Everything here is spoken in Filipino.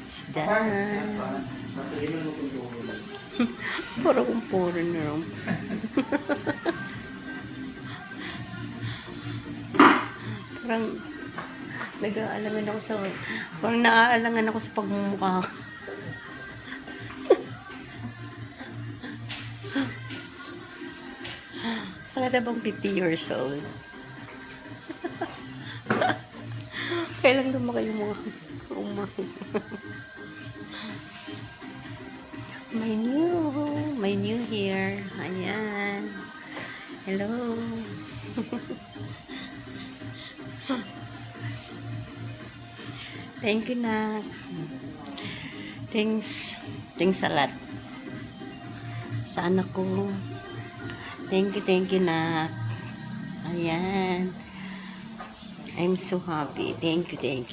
It's done. Puro kong puro na lang. Parang nag-aalangan ako sa parang naaalangan ako sa pagmumukha ko. Para bang 50 years old. Kailan lumaki yung mga my new hair. Ayan. Hello. Thank you na. Thanks a lot. Sa anak ko. Thank you na. Ayan. I'm so happy. Thank you.